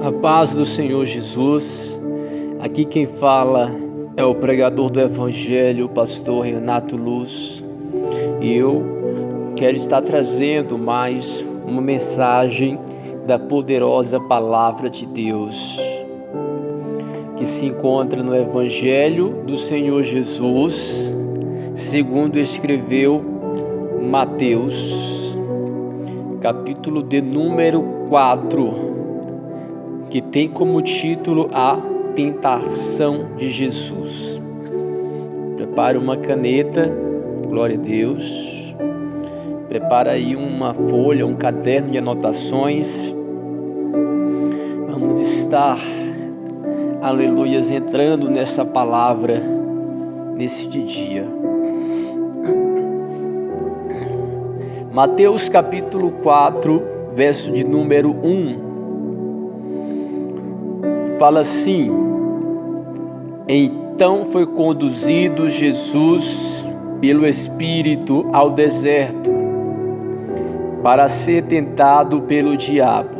A paz do Senhor Jesus. Aqui quem fala é o pregador do Evangelho, o pastor Renato Luz. E eu quero estar trazendo mais uma mensagem da poderosa Palavra de Deus, que se encontra no Evangelho do Senhor Jesus, segundo escreveu Mateus, capítulo de número 4, que tem como título A Tentação de Jesus. Prepare uma caneta, glória a Deus. Prepara aí uma folha, um caderno de anotações. Vamos estar, aleluias, entrando nessa palavra neste dia. Mateus capítulo 4, verso de número 1. Fala assim: Então foi conduzido Jesus pelo Espírito ao deserto, para ser tentado pelo diabo.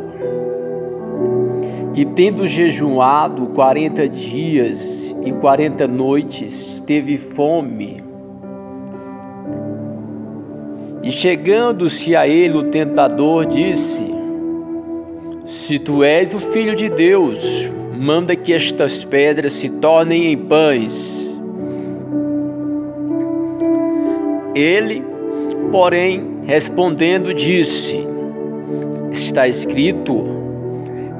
E tendo jejuado 40 dias e 40 noites, teve fome. E chegando-se a ele o tentador, disse: Se tu és o Filho de Deus, manda que estas pedras se tornem em pães. Ele, porém, respondendo, disse: Está escrito: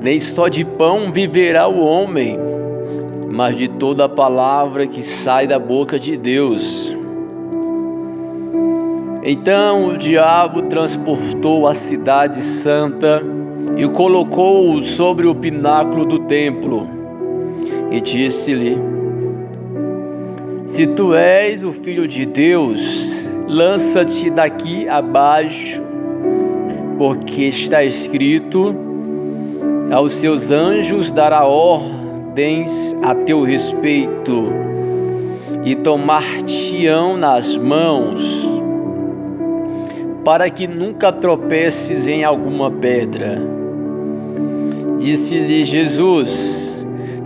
Nem só de pão viverá o homem, mas de toda a palavra que sai da boca de Deus. Então o diabo transportou a cidade santa e o colocou sobre o pináculo do templo e disse-lhe: Se tu és o Filho de Deus, lança-te daqui abaixo, porque está escrito: Aos seus anjos dará ordens a teu respeito, e tomar-te-ão nas mãos, para que nunca tropeces em alguma pedra. Disse-lhe Jesus: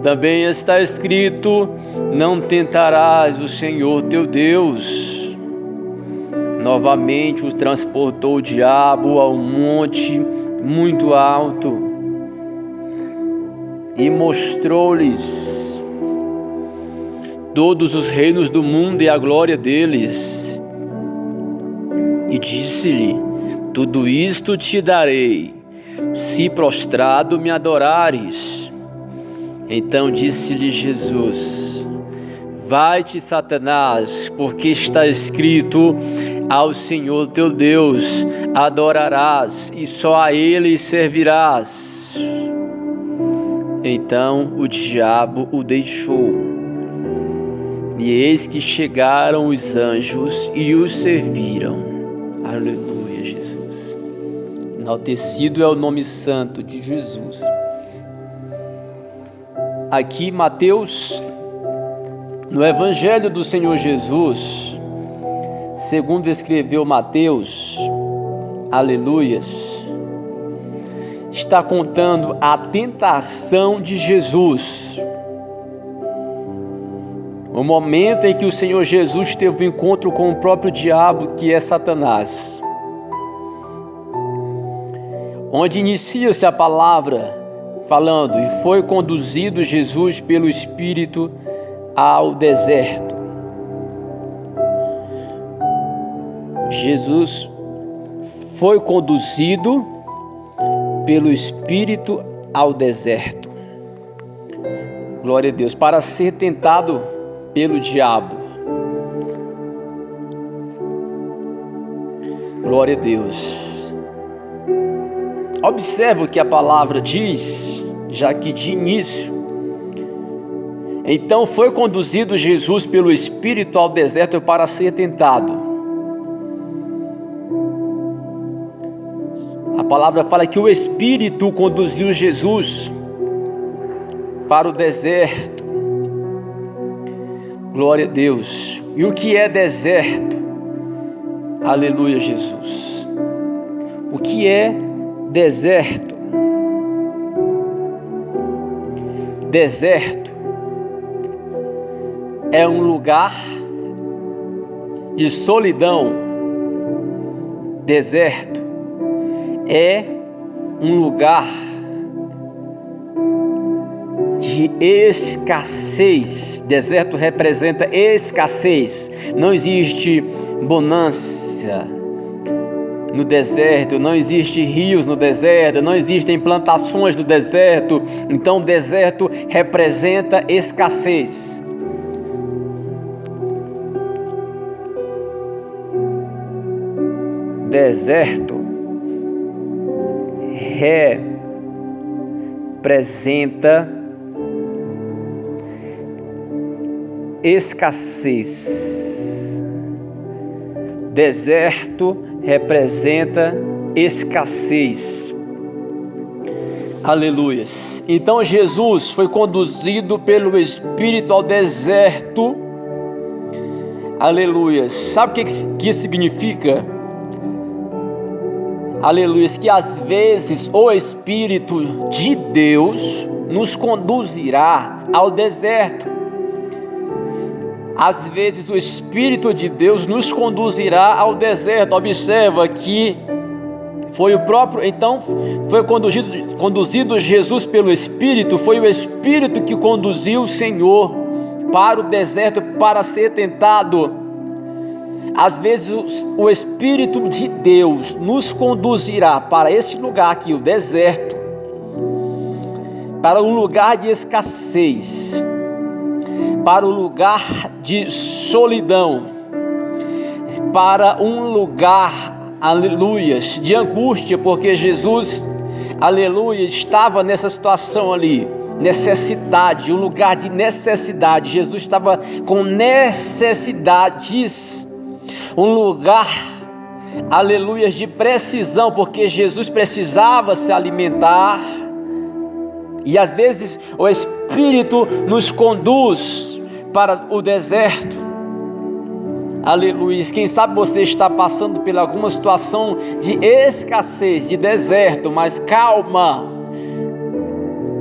Também está escrito: Não tentarás o Senhor teu Deus. Novamente os transportou o diabo a um monte muito alto e mostrou-lhes todos os reinos do mundo e a glória deles. E disse-lhe: Tudo isto te darei, se prostrado me adorares. Então disse-lhe Jesus: Vai-te, Satanás, porque está escrito: Ao Senhor teu Deus adorarás, e só a Ele servirás. Então o diabo o deixou. E eis que chegaram os anjos e os serviram. Aleluia, Jesus. Enaltecido é o nome santo de Jesus. Aqui Mateus, no Evangelho do Senhor Jesus, segundo escreveu Mateus, aleluias, está contando a tentação de Jesus. O momento em que o Senhor Jesus teve um encontro com o próprio diabo, que é Satanás. Onde inicia-se a palavra falando: E foi conduzido Jesus pelo Espírito ao deserto. Jesus foi conduzido pelo Espírito ao deserto. Glória a Deus, para ser tentado pelo diabo. Glória a Deus. Observe o que a palavra diz, já que de início: Então foi conduzido Jesus pelo Espírito ao deserto para ser tentado. A palavra fala que o Espírito conduziu Jesus para o deserto. Glória a Deus. E o que é deserto? Aleluia, Jesus. O que é deserto? deserto é um lugar de solidão. Deserto é um lugar de escassez. Deserto representa escassez. Não existe bonança no deserto, não existe rios no deserto, não existem plantações no deserto. Então o deserto representa escassez. Deserto representa escassez. Deserto representa escassez. Aleluias. Então Jesus foi conduzido pelo Espírito ao deserto. Aleluias. Sabe o que significa? Aleluias, que às vezes o Espírito de Deus nos conduzirá ao deserto. Às vezes o Espírito de Deus nos conduzirá ao deserto. Observa que foi o próprio, então foi conduzido Jesus pelo Espírito. Foi o Espírito que conduziu o Senhor para o deserto para ser tentado. Às vezes o Espírito de Deus nos conduzirá para este lugar aqui, o deserto, para um lugar de escassez, para um lugar de solidão, para um lugar, aleluias, de angústia, porque Jesus, aleluia, estava nessa situação ali, necessidade, um lugar de necessidade. Jesus estava com necessidades, um lugar, aleluia, de precisão, porque Jesus precisava se alimentar. E às vezes o Espírito nos conduz para o deserto. Aleluia. Quem sabe você está passando por alguma situação de escassez, de deserto, mas calma.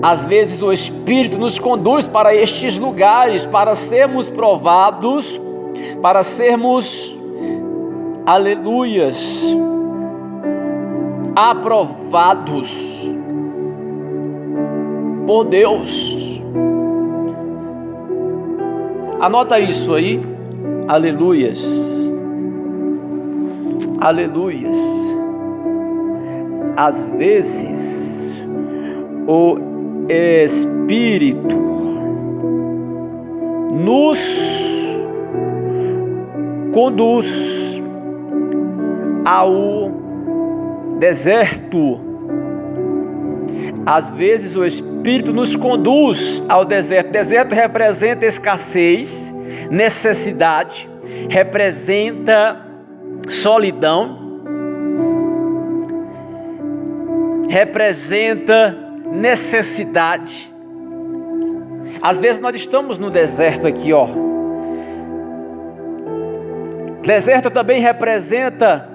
Às vezes o Espírito nos conduz para estes lugares, para sermos provados, para sermos, aleluias, aprovados por Deus. Anota isso aí. Aleluias. Aleluias. Às vezes o Espírito nos conduz ao deserto. Às vezes o Espírito nos conduz ao deserto. Deserto representa escassez, necessidade, representa solidão, representa necessidade. Às vezes nós estamos no deserto aqui, ó. Deserto também representa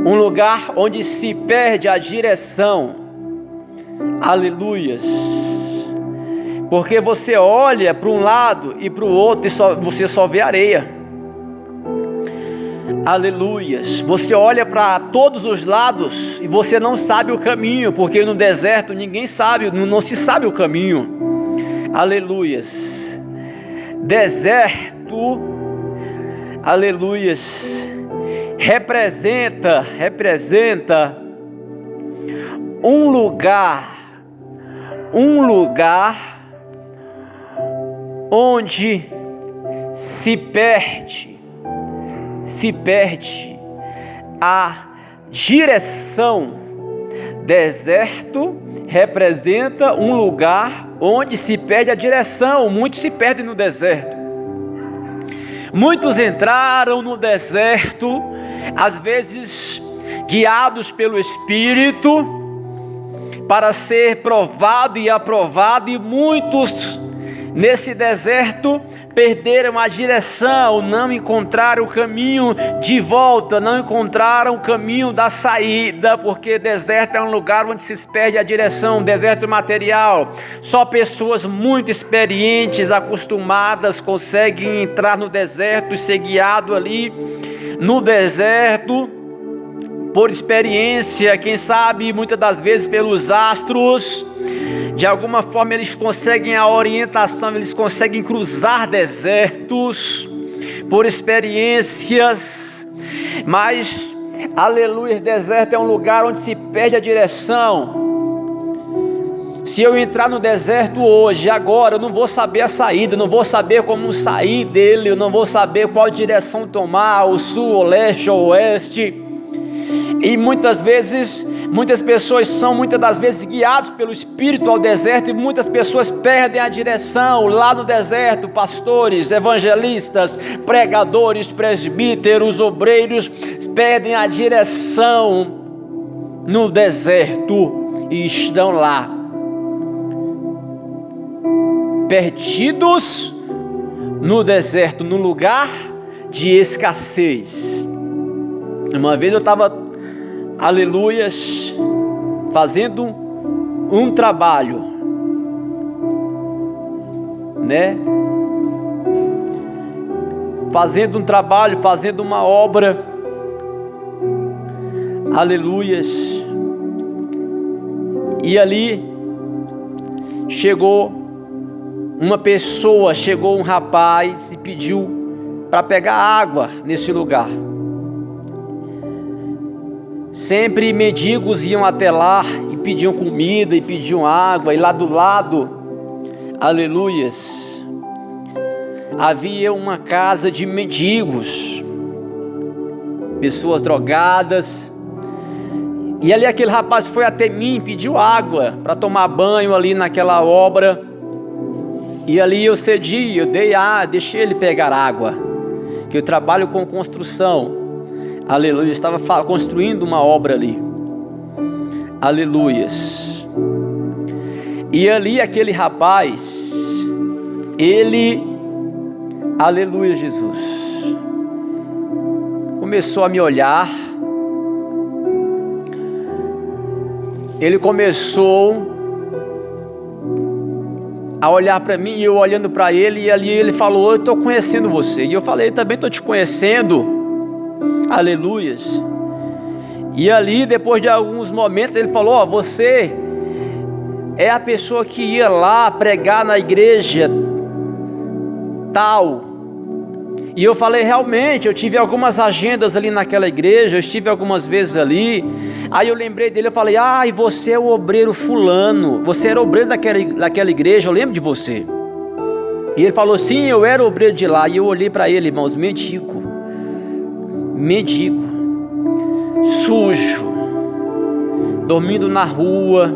um lugar onde se perde a direção. Aleluias. Porque você olha para um lado e para o outro e você só vê areia. Aleluias. Você olha para todos os lados e você não sabe o caminho, porque no deserto ninguém sabe, não se sabe o caminho. Aleluias. Deserto, aleluias, representa um lugar onde se perde a direção. Deserto representa um lugar onde se perde a direção. Muitos se perdem no deserto. Muitos entraram no deserto, às vezes guiados pelo Espírito, para ser provado e aprovado, e muitos nesse deserto, perderam a direção, não encontraram o caminho de volta, não encontraram o caminho da saída, porque deserto é um lugar onde se perde a direção, deserto material. Só pessoas muito experientes, acostumadas, conseguem entrar no deserto e ser guiado ali no deserto, por experiência, quem sabe muitas das vezes pelos astros. De alguma forma eles conseguem a orientação, eles conseguem cruzar desertos por experiências, mas, aleluia, deserto é um lugar onde se perde a direção. Se eu entrar no deserto hoje, agora, eu não vou saber a saída, não vou saber como sair dele, eu não vou saber qual direção tomar, o sul, o leste, o oeste. E muitas pessoas são muitas das vezes guiados pelo Espírito ao deserto, e muitas pessoas perdem a direção lá no deserto. Pastores, evangelistas, pregadores, presbíteros, obreiros perdem a direção no deserto e estão lá perdidos no deserto, no lugar de escassez. Uma vez eu estava, aleluias, fazendo um trabalho, fazendo uma obra, aleluias, e ali chegou um rapaz e pediu para pegar água nesse lugar. Sempre mendigos iam até lá e pediam comida e pediam água, e lá do lado, aleluias, havia uma casa de mendigos, pessoas drogadas, e ali aquele rapaz foi até mim e pediu água para tomar banho ali naquela obra, e ali eu cedi, eu deixei ele pegar água, que eu trabalho com construção. Aleluia, estava construindo uma obra ali, aleluias, e ali aquele rapaz, ele, aleluia, Jesus, começou a me olhar, ele começou a olhar para mim, e eu olhando para ele, e ali ele falou: eu estou conhecendo você, e eu falei: também estou te conhecendo, aleluias. E ali, depois de alguns momentos, ele falou: você é a pessoa que ia lá pregar na igreja tal. E eu falei: realmente, eu tive algumas agendas ali naquela igreja, eu estive algumas vezes ali. Aí eu lembrei dele, eu falei: e você é o obreiro fulano, você era obreiro daquela igreja, eu lembro de você. E ele falou: sim, eu era obreiro de lá. E eu olhei para ele, irmãos, mendigo, sujo, dormindo na rua,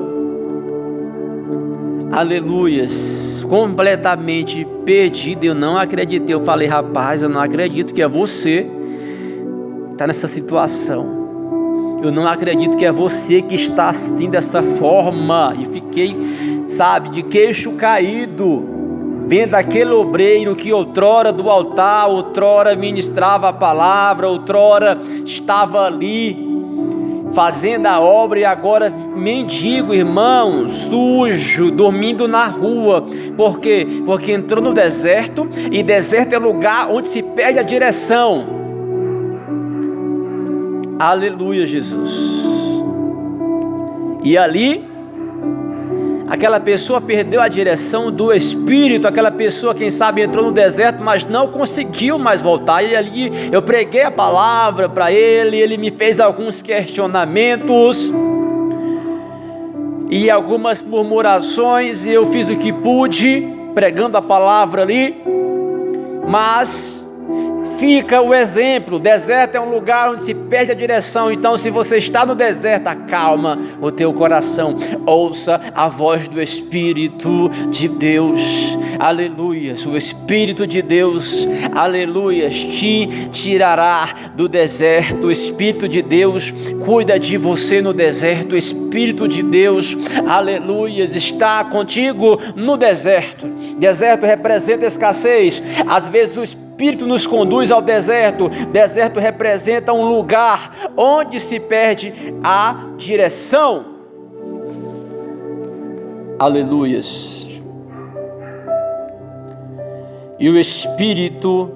aleluias, completamente perdido. Eu não acreditei, eu falei: rapaz, eu não acredito que é você está nessa situação, eu não acredito que é você que está assim, dessa forma. E fiquei, de queixo caído, vendo aquele obreiro que outrora do altar, outrora ministrava a palavra, outrora estava ali fazendo a obra, e agora mendigo, irmão, sujo, dormindo na rua. Por quê? Porque entrou no deserto, e deserto é lugar onde se perde a direção. Aleluia, Jesus. E ali aquela pessoa perdeu a direção do Espírito. Aquela pessoa, quem sabe, entrou no deserto, mas não conseguiu mais voltar. E ali eu preguei a palavra para ele, ele me fez alguns questionamentos e algumas murmurações, e eu fiz o que pude, pregando a palavra ali. Mas fica o exemplo: deserto é um lugar onde se perde a direção. Então, se você está no deserto, acalma o teu coração, ouça a voz do Espírito de Deus, aleluia. O Espírito de Deus, aleluia, te tirará do deserto. O Espírito de Deus cuida de você no deserto. O Espírito de Deus, aleluia, está contigo no deserto. Deserto representa escassez. Às vezes o Espírito nos conduz ao deserto. Deserto representa um lugar onde se perde a direção. Aleluias. E o Espírito,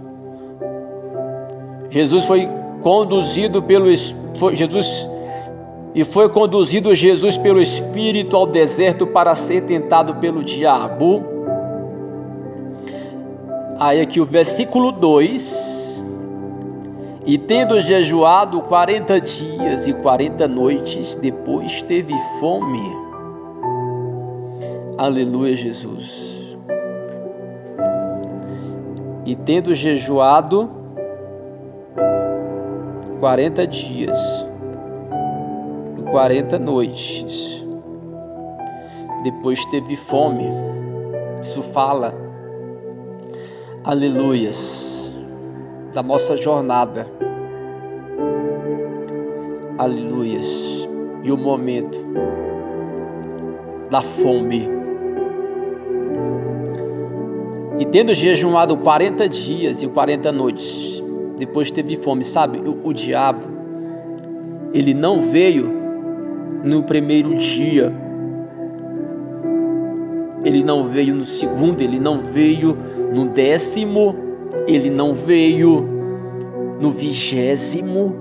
Jesus foi conduzido pelo Jesus pelo Espírito ao deserto para ser tentado pelo diabo. Aí aqui o versículo 2: e tendo jejuado 40 dias e 40 noites, depois teve fome. Aleluia, Jesus. E tendo jejuado 40 dias e 40 noites, depois teve fome. Isso fala, aleluias, da nossa jornada. Aleluias. E o momento da fome. E tendo jejuado 40 dias e 40 noites, depois teve fome. Sabe, o diabo, ele não veio no primeiro dia, ele não veio no segundo, ele não veio no 10º, ele não veio no 20º,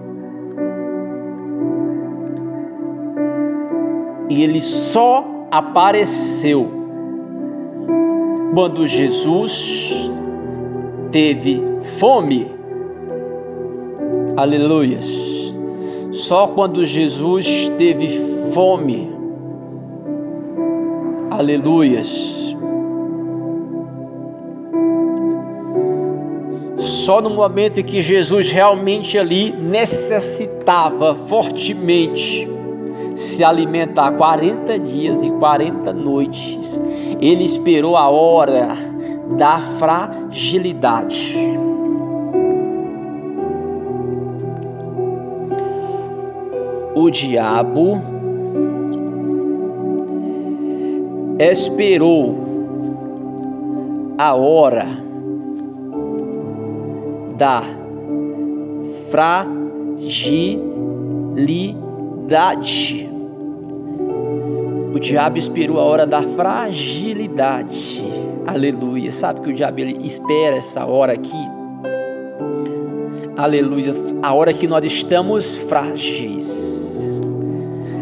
e ele só apareceu quando Jesus teve fome. Aleluias. Só quando Jesus teve fome. Aleluias. Só no momento em que Jesus realmente ali necessitava fortemente se alimentar 40 dias e 40 noites, ele esperou a hora da fragilidade. O diabo esperou a hora da fragilidade. O diabo esperou a hora da fragilidade. Aleluia. Sabe que o diabo ele espera essa hora aqui? Aleluia. A hora que nós estamos frágeis.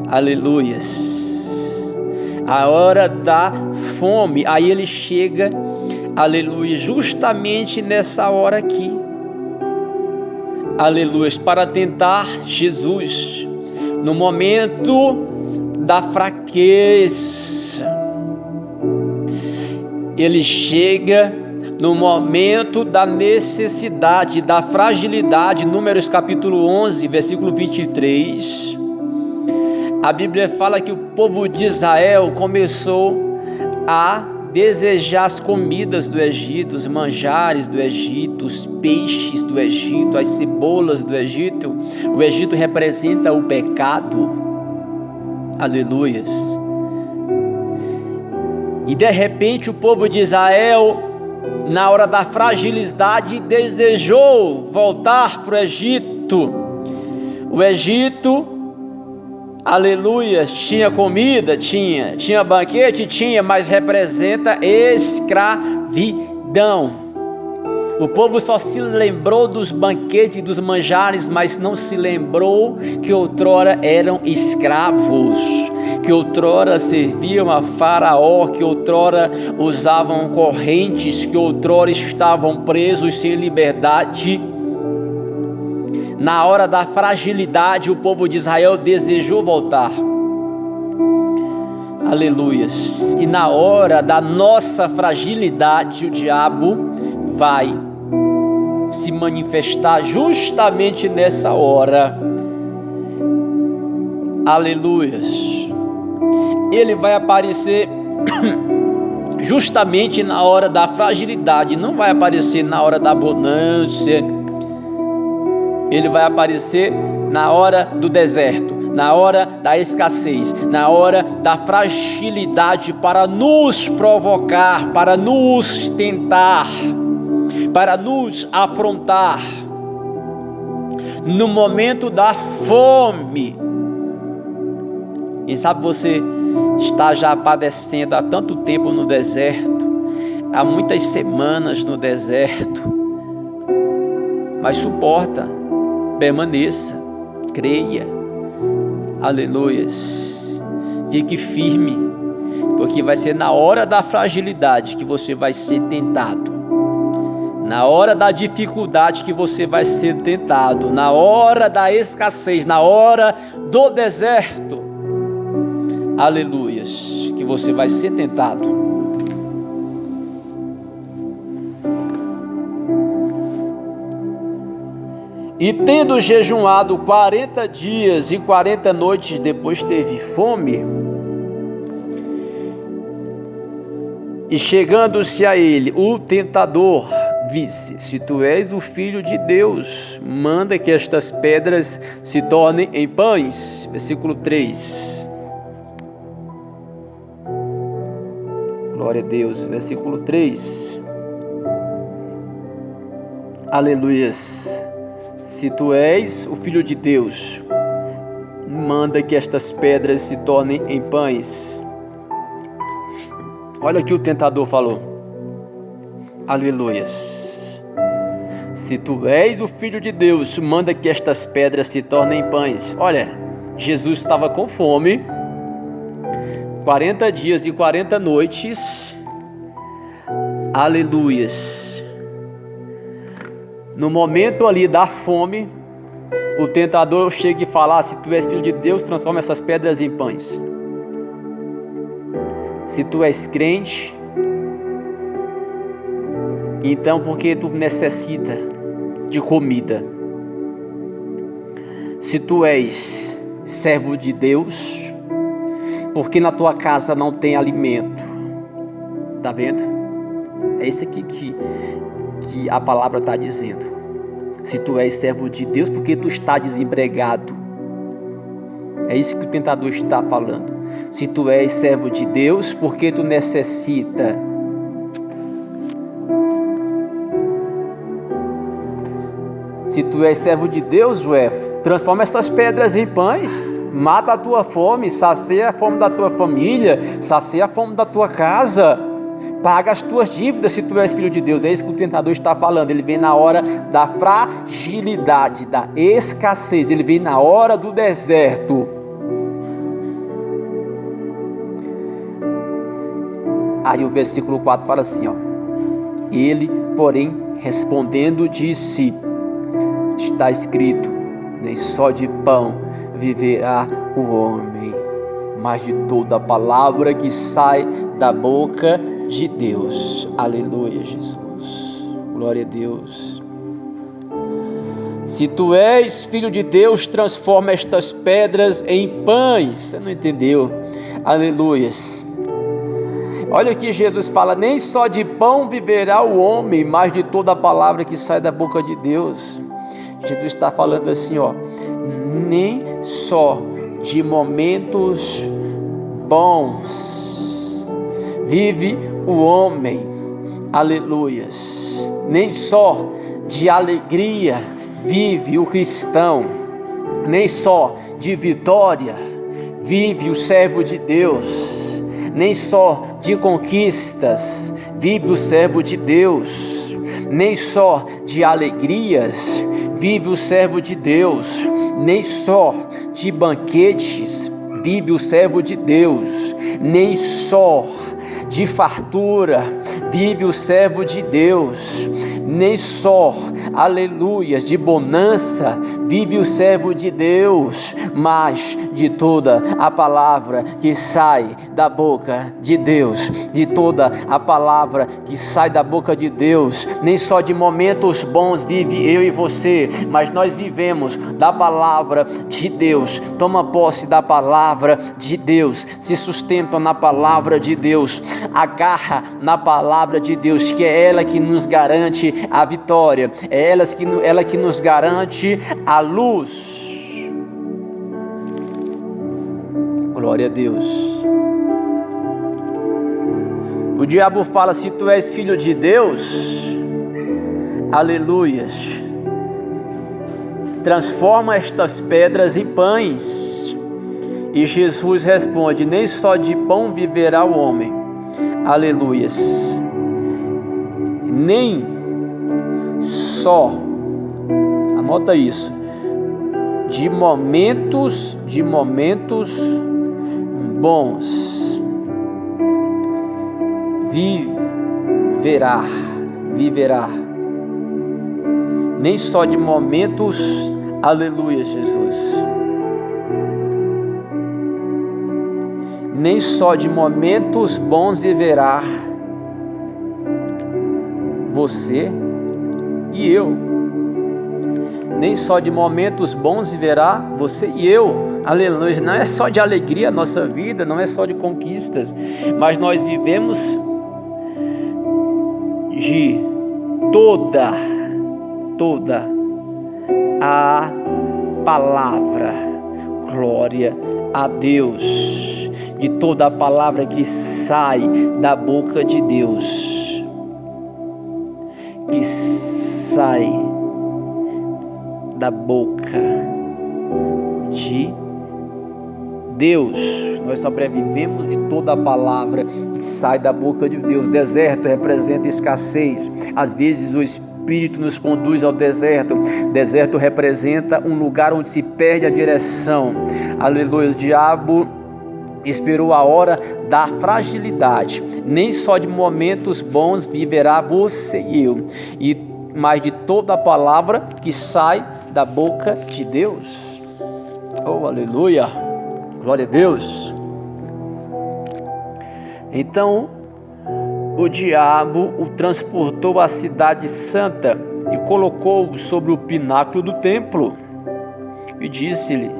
Aleluias. A hora da fome. Aí ele chega, aleluia, justamente nessa hora aqui. Aleluia. Para tentar Jesus no momento da fraqueza. Ele chega no momento da necessidade, da fragilidade. Números capítulo 11, versículo 23. A Bíblia fala que o povo de Israel começou a desejar as comidas do Egito, os manjares do Egito, os peixes do Egito, as cebolas do Egito. O Egito representa o pecado. Aleluias. E de repente o povo de Israel, na hora da fragilidade, desejou voltar para o Egito. O Egito, aleluias, tinha comida, tinha banquete, mas representa escravidão. O povo só se lembrou dos banquetes, dos manjares, mas não se lembrou que outrora eram escravos, que outrora serviam a Faraó, que outrora usavam correntes, que outrora estavam presos sem liberdade. Na hora da fragilidade, o povo de Israel desejou voltar. Aleluias. E na hora da nossa fragilidade, o diabo vai se manifestar justamente nessa hora. Aleluias. Ele vai aparecer justamente na hora da fragilidade, não vai aparecer na hora da abundância. Ele vai aparecer na hora do deserto, na hora da escassez, na hora da fragilidade, para nos provocar, para nos tentar, para nos afrontar. No momento da fome, quem sabe você está já padecendo há tanto tempo no deserto, há muitas semanas no deserto, mas suporta, permaneça, creia, aleluias, fique firme, porque vai ser na hora da fragilidade que você vai ser tentado, na hora da dificuldade que você vai ser tentado, na hora da escassez, na hora do deserto, aleluias, que você vai ser tentado. E tendo jejuado 40 dias e 40 noites, depois teve fome. E chegando-se a ele, o tentador disse: se tu és o Filho de Deus, manda que estas pedras se tornem em pães. Versículo 3. Glória a Deus. Versículo 3. Aleluias. Se tu és o Filho de Deus, manda que estas pedras se tornem em pães. Olha o que o tentador falou. Aleluias. Se tu és o Filho de Deus, manda que estas pedras se tornem em pães. Olha, Jesus estava com fome, 40 dias e 40 noites. Aleluias. No momento ali da fome, o tentador chega e fala: se tu és Filho de Deus, transforma essas pedras em pães. Se tu és crente, então por que tu necessita de comida? Se tu és servo de Deus, por que na tua casa não tem alimento? Tá vendo? É isso aqui que a palavra está dizendo. Se tu és servo de Deus, por que tu está desempregado? É isso que o tentador está falando. Se tu és servo de Deus, por que tu necessita? Se tu és servo de Deus, Joé, transforma essas pedras em pães, mata a tua fome, sacia a fome da tua família, sacia a fome da tua casa, paga as tuas dívidas se tu és Filho de Deus. É isso que o tentador está falando. Ele vem na hora da fragilidade, da escassez, ele vem na hora do deserto. Aí o versículo 4 fala assim, ó: ele, porém, respondendo, disse: está escrito, nem só de pão viverá o homem, mas de toda a palavra que sai da boca de Deus. Aleluia, Jesus. Glória a Deus. Se tu és Filho de Deus, transforma estas pedras em pães. Você não entendeu? Aleluia. Olha o que Jesus fala: nem só de pão viverá o homem, mas de toda a palavra que sai da boca de Deus. Jesus está falando assim, ó: nem só de momentos bons vive o homem, aleluias, nem só de alegria vive o cristão, nem só de vitória vive o servo de Deus, nem só de conquistas vive o servo de Deus, nem só de alegrias vive o servo de Deus, nem só de banquetes vive o servo de Deus, nem só de fartura vive o servo de Deus, nem só, aleluias, de bonança vive o servo de Deus, mas de toda a palavra que sai da boca de Deus, de toda a palavra que sai da boca de Deus. Nem só de momentos bons vive eu e você, mas nós vivemos da palavra de Deus. Toma posse da palavra de Deus, se sustenta na palavra de Deus, agarra na palavra de Deus, que é ela que nos garante a vitória, é ela que nos garante a luz. Glória a Deus. O diabo fala: se tu és filho de Deus, aleluias, transforma estas pedras em pães. E Jesus responde: nem só de pão viverá o homem, aleluias, nem só, anota isso, de momentos bons viverá, nem só de momentos, aleluia, Jesus, nem só de momentos bons viverá você e eu, nem só de momentos bons viverá você e eu, aleluia. Não é só de alegria a nossa vida, não é só de conquistas, mas nós vivemos de toda a palavra, glória a Deus, de toda a palavra que sai da boca de Deus, que sai da boca de Deus. Nós sobrevivemos de toda a palavra que sai da boca de Deus. Deserto representa escassez. Às vezes o Espírito nos conduz ao deserto. Deserto representa um lugar onde se perde a direção. Aleluia. O diabo esperou a hora da fragilidade. Nem só de momentos bons viverá você e eu, mas de toda a palavra que sai da boca de Deus. Oh, aleluia, glória a Deus. Então o diabo o transportou à cidade santa e colocou-o sobre o pináculo do templo e disse-lhe: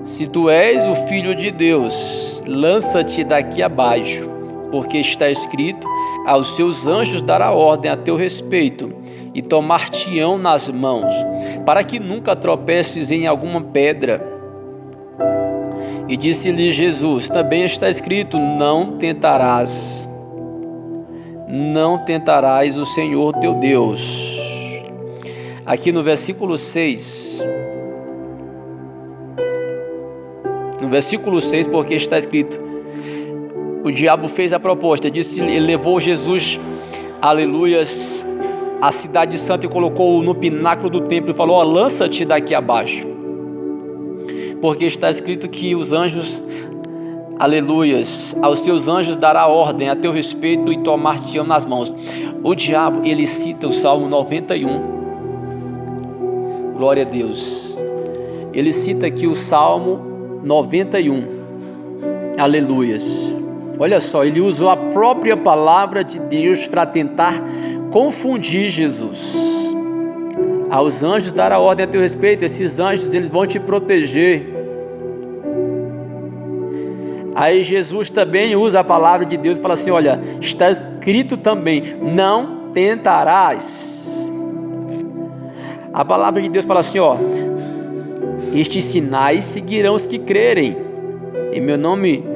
se tu és o filho de Deus, lança-te daqui abaixo, porque está escrito: aos seus anjos dará ordem a teu respeito, e tomar-te-ão nas mãos, para que nunca tropeces em alguma pedra. E disse-lhe Jesus: também está escrito: não tentarás o Senhor teu Deus. Aqui no versículo 6, porque está escrito, o diabo fez a proposta, disse, ele levou Jesus, aleluias, à cidade santa e colocou-o no pináculo do templo e falou: lança-te daqui abaixo, porque está escrito que os anjos, aleluias, aos seus anjos dará ordem a teu respeito e tomar-te-ão nas mãos. O diabo, ele cita o Salmo 91, glória a Deus, ele cita aqui o Salmo 91, aleluias. Olha só, ele usou a própria palavra de Deus para tentar confundir Jesus. Aos anjos dará ordem a teu respeito. Esses anjos, eles vão te proteger. Aí Jesus também usa a palavra de Deus e fala assim: olha, está escrito também: não tentarás. A palavra de Deus fala assim: ó, estes sinais seguirão os que crerem. Em meu nome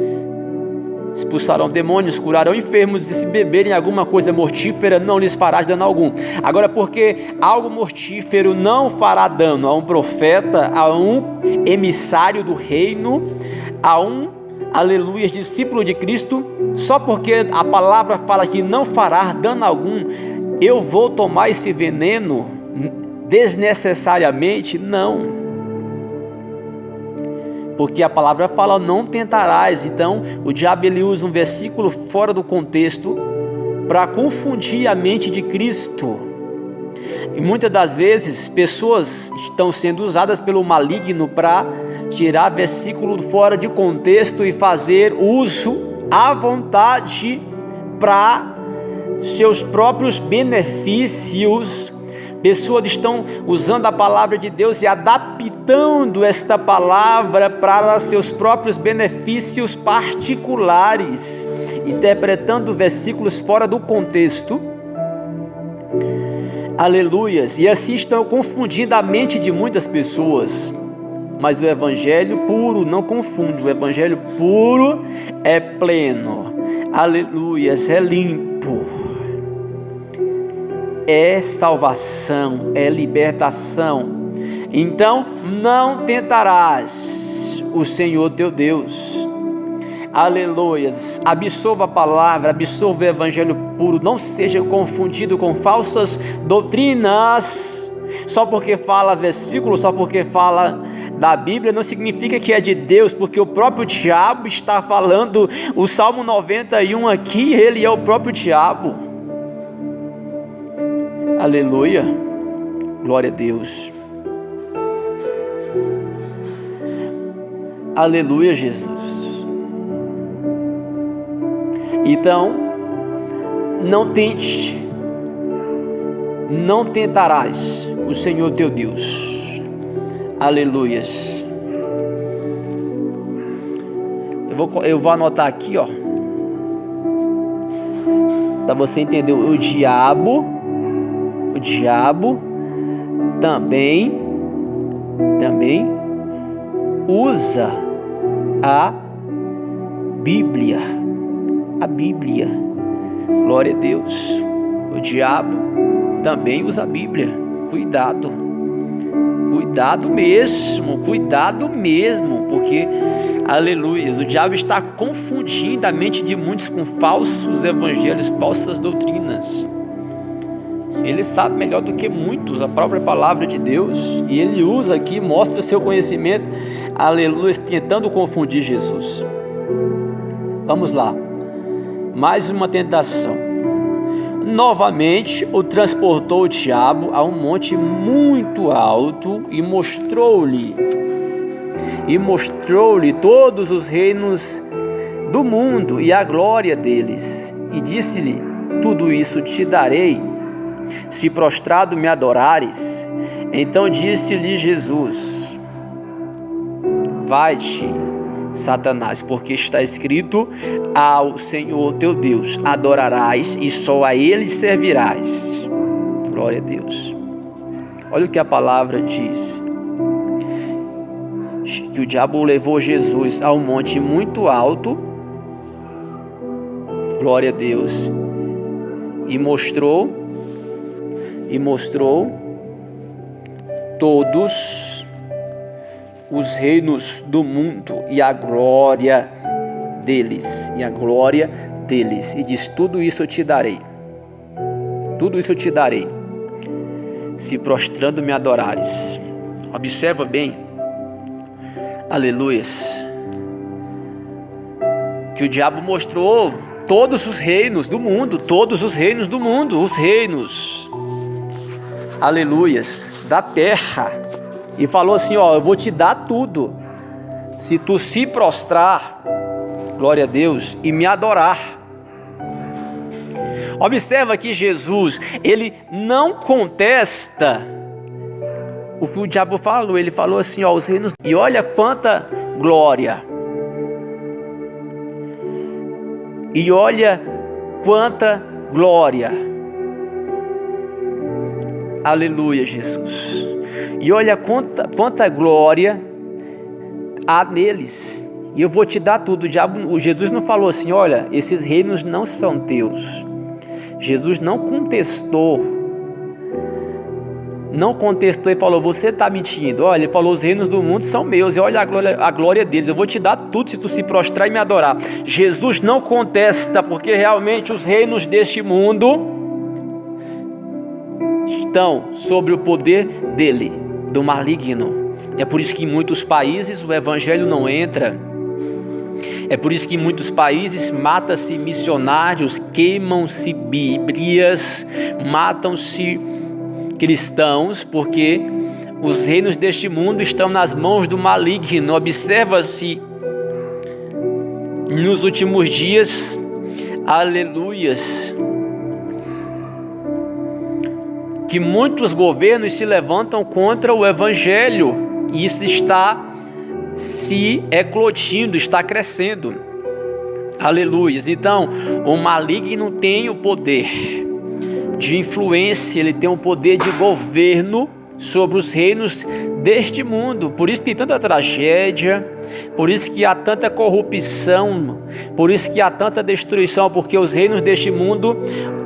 expulsarão demônios, curarão enfermos, e se beberem alguma coisa mortífera, não lhes fará dano algum. Agora, porque algo mortífero não fará dano a um profeta, a um emissário do reino, a um, aleluia, discípulo de Cristo, só porque a palavra fala que não fará dano algum, eu vou tomar esse veneno desnecessariamente? Não. Porque a palavra fala: não tentarás. Então o diabo, ele usa um versículo fora do contexto para confundir a mente de Cristo. E muitas das vezes pessoas estão sendo usadas pelo maligno para tirar versículo fora de contexto e fazer uso à vontade para seus próprios benefícios. Pessoas estão usando a palavra de Deus e adaptando esta palavra para seus próprios benefícios particulares, interpretando versículos fora do contexto, aleluias, e assim estão confundindo a mente de muitas pessoas. mas o evangelho puro, não confunde, o evangelho puro é pleno, aleluias, é limpo, é salvação, é libertação. Então não tentarás o Senhor teu Deus, aleluias. Absorva a palavra, absorva o evangelho puro, não seja confundido com falsas doutrinas. Só porque fala versículo, só porque fala da Bíblia, não significa que é de Deus, porque o próprio diabo está falando. O Salmo 91 aqui, ele é o próprio diabo. Aleluia, glória a Deus. Aleluia, Jesus. Então, não tentarás o Senhor teu Deus, aleluias. Eu vou anotar aqui, ó, para você entender. O diabo também usa a Bíblia, glória a Deus. O diabo também usa a Bíblia. Cuidado mesmo, porque, aleluia, o diabo está confundindo a mente de muitos com falsos evangelhos, falsas doutrinas. Ele sabe melhor do que muitos a própria palavra de Deus, e ele usa aqui, mostra seu conhecimento, aleluia, tentando confundir Jesus. Vamos lá, mais uma tentação. Novamente o transportou o diabo a um monte muito alto e mostrou-lhe todos os reinos do mundo e a glória deles, e disse-lhe: tudo isso te darei, se prostrado me adorares. Então disse-lhe Jesus: vai-te, Satanás, porque está escrito: ao Senhor teu Deus adorarás e só a Ele servirás. Glória a Deus. Olha o que a palavra diz, que o diabo levou Jesus a um monte muito alto, glória a Deus, e mostrou todos os reinos do mundo e a glória deles, e diz: tudo isso eu te darei, se prostrando me adorares. Observa bem, aleluias, que o diabo mostrou todos os reinos do mundo, os reinos, aleluias, da terra, e falou assim: ó, eu vou te dar tudo, se tu se prostrar, glória a Deus, e me adorar. Observa que Jesus, ele não contesta o que o diabo falou. Ele falou assim: ó, os reinos, e olha quanta glória, aleluia, Jesus. E olha quanta glória há neles, e eu vou te dar tudo. Jesus não falou assim: olha, esses reinos não são teus. Jesus não contestou e falou: você está mentindo. Olha, ele falou: os reinos do mundo são meus, e olha a glória deles, eu vou te dar tudo se tu se prostrar e me adorar. Jesus não contesta, porque realmente os reinos deste mundo estão sobre o poder dele, do maligno. É por isso que em muitos países o evangelho não entra. É por isso que em muitos países mata-se missionários, queimam-se bíblias, matam-se cristãos, porque os reinos deste mundo estão nas mãos do maligno. Observa-se nos últimos dias, aleluias, que muitos governos se levantam contra o evangelho, e isso está se eclodindo, está crescendo, aleluias. Então, o maligno tem o poder de influência, ele tem o poder de governo, sobre os reinos deste mundo. Por isso que tem tanta tragédia, por isso que há tanta corrupção, por isso que há tanta destruição, porque os reinos deste mundo,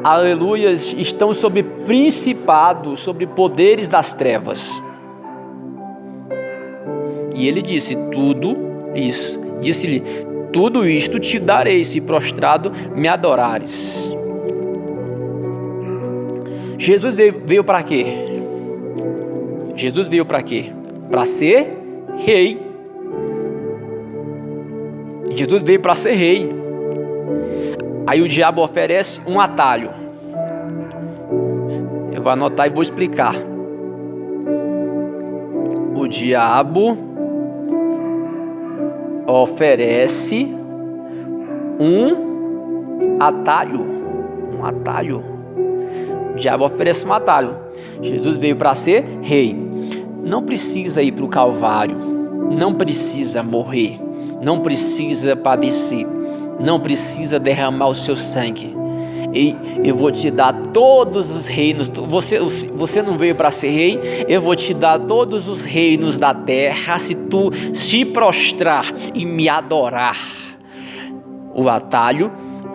aleluias, estão sob principados, sobre poderes das trevas. E ele disse, disse-lhe, tudo isto te darei, se prostrado me adorares. Jesus veio para quê? Jesus veio para quê? Para ser rei. Jesus veio para ser rei. Aí o diabo oferece um atalho. Eu vou anotar e vou explicar. O diabo oferece um atalho. Um atalho. O diabo oferece um atalho. Jesus veio para ser rei. Não precisa ir para o Calvário. Não precisa morrer. Não precisa padecer. Não precisa derramar o seu sangue. E eu vou te dar todos os reinos. Você não veio para ser rei? Eu vou te dar todos os reinos da terra se tu se prostrar e me adorar. O atalho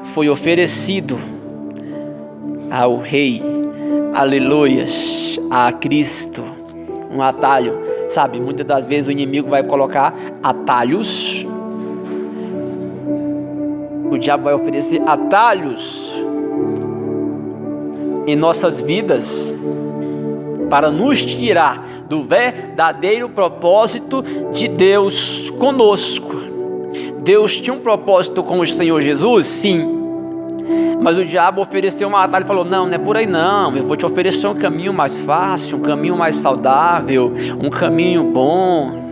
foi oferecido ao rei, aleluias, a Cristo. Um atalho, sabe? Muitas das vezes o inimigo vai colocar atalhos. O diabo vai oferecer atalhos em nossas vidas para nos tirar do verdadeiro propósito de Deus conosco. Deus tinha um propósito com o Senhor Jesus? Sim. Mas o diabo ofereceu um atalho e falou, não é por aí não, eu vou te oferecer um caminho mais fácil, um caminho mais saudável, um caminho bom.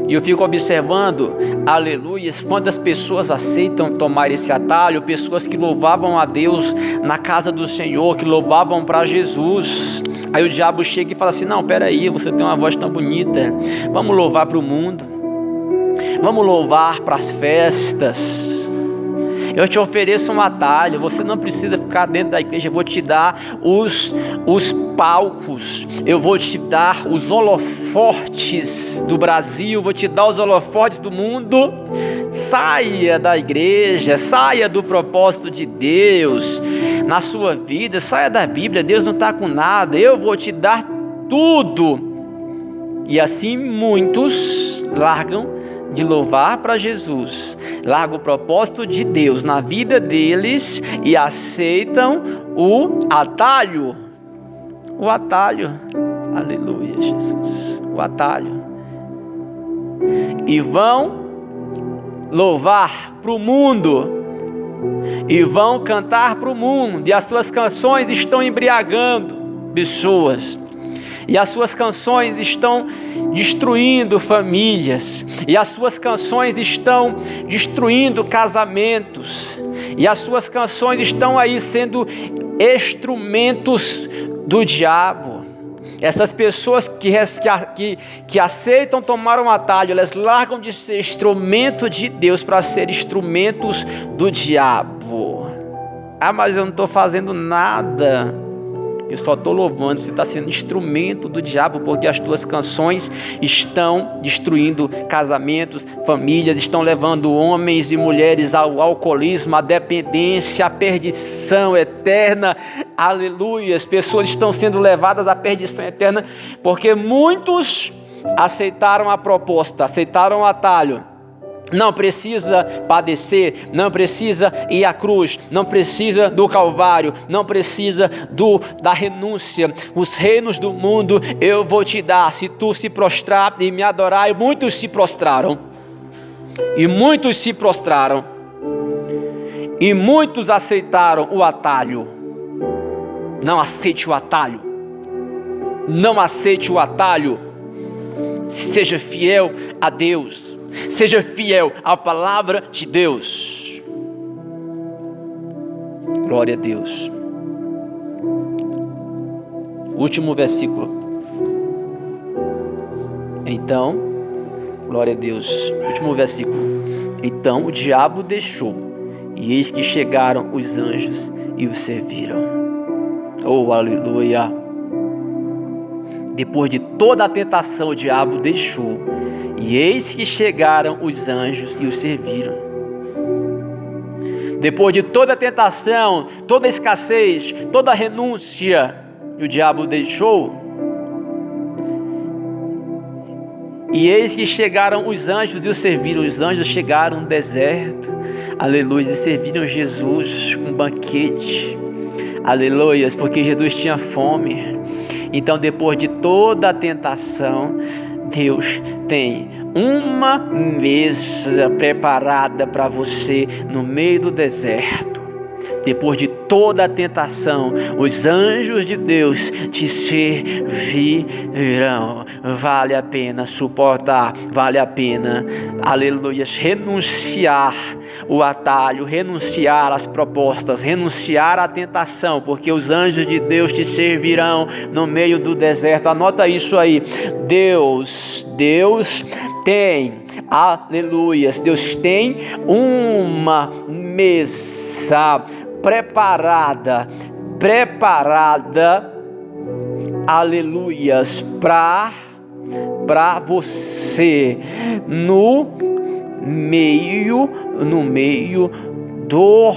E eu fico observando, aleluia, quantas pessoas aceitam tomar esse atalho, pessoas que louvavam a Deus na casa do Senhor, que louvavam para Jesus. Aí o diabo chega e fala assim, não, peraí, você tem uma voz tão bonita, vamos louvar para o mundo, vamos louvar para as festas. Eu te ofereço um atalho, você não precisa ficar dentro da igreja, eu vou te dar os palcos, eu vou te dar os holofotes do Brasil, vou te dar os holofotes do mundo. Saia da igreja, saia do propósito de Deus na sua vida, saia da Bíblia, Deus não está com nada, eu vou te dar tudo. E assim muitos largam de louvar para Jesus, largam o propósito de Deus na vida deles e aceitam o atalho, aleluia, Jesus, o atalho, e vão louvar para o mundo, e vão cantar para o mundo, e as suas canções estão embriagando pessoas, e as suas canções estão destruindo famílias, e as suas canções estão destruindo casamentos, e as suas canções estão aí sendo instrumentos do diabo. Essas pessoas que aceitam tomar um atalho, elas largam de ser instrumento de Deus para ser instrumentos do diabo. Ah, mas eu não estou fazendo nada. Eu só estou louvando, você está sendo instrumento do diabo, porque as tuas canções estão destruindo casamentos, famílias, estão levando homens e mulheres ao alcoolismo, à dependência, à perdição eterna. Aleluia! As pessoas estão sendo levadas à perdição eterna, porque muitos aceitaram a proposta, aceitaram o atalho. Não precisa padecer, não precisa ir à cruz, não precisa do Calvário, não precisa da renúncia. Os reinos do mundo eu vou te dar, se tu se prostrar e me adorar. E muitos se prostraram, e muitos se prostraram, e muitos aceitaram o atalho. Não aceite o atalho, não aceite o atalho. Seja fiel a Deus. Seja fiel à palavra de Deus. Glória a Deus. Último versículo. Então, glória a Deus. Último versículo. Então o diabo deixou, e eis que chegaram os anjos e o serviram. Oh, aleluia. Depois de toda a tentação, o diabo deixou, e eis que chegaram os anjos e o serviram. Depois de toda a tentação, toda a escassez, toda a renúncia, o diabo deixou, e eis que chegaram os anjos e o serviram. Os anjos chegaram no deserto, aleluia, e serviram Jesus com banquete, aleluia, porque Jesus tinha fome. Então, depois de toda a tentação, Deus tem uma mesa preparada para você no meio do deserto. Depois de toda a tentação, os anjos de Deus te servirão. Vale a pena suportar, vale a pena, aleluia, renunciar o atalho, renunciar às propostas, renunciar à tentação, porque os anjos de Deus te servirão no meio do deserto. Anota isso aí. Deus tem, aleluia, Deus tem uma mesa preparada, aleluias, para você no meio do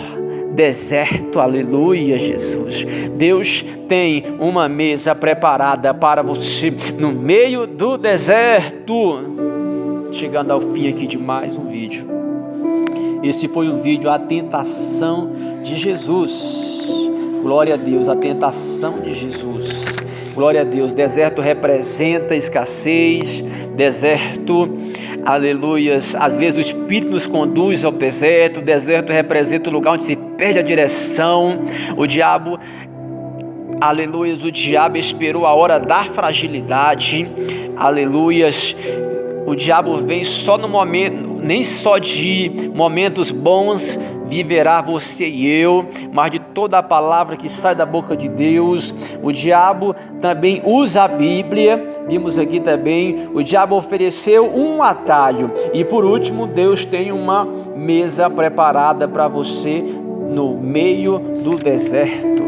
deserto, aleluia, Jesus. Deus tem uma mesa preparada para você no meio do deserto. Chegando ao fim aqui de mais um vídeo. Esse foi o vídeo A Tentação de Jesus. Glória a Deus, a tentação de Jesus. Glória a Deus. Deserto representa escassez. Deserto, aleluias, às vezes o Espírito nos conduz ao deserto. O deserto representa o lugar onde se perde a direção. O diabo, aleluias, o diabo esperou a hora da fragilidade. Aleluias. O diabo vem só no momento, nem só de momentos bons viverá você e eu, mas de toda a palavra que sai da boca de Deus. O diabo também usa a Bíblia, vimos aqui também, o diabo ofereceu um atalho. E por último, Deus tem uma mesa preparada para você no meio do deserto.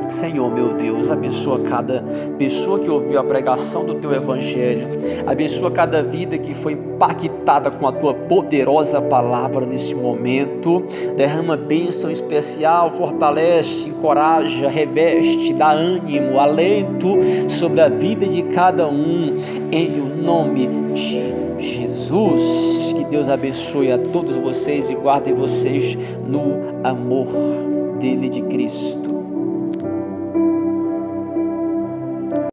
Senhor, meu Deus, abençoa cada pessoa que ouviu a pregação do Teu Evangelho, abençoa cada vida que foi impactada com a Tua poderosa palavra nesse momento. Derrama bênção especial, fortalece, encoraja, reveste, dá ânimo, alento sobre a vida de cada um, em o nome de Jesus. Que Deus abençoe a todos vocês e guarde vocês no amor dele, de Cristo.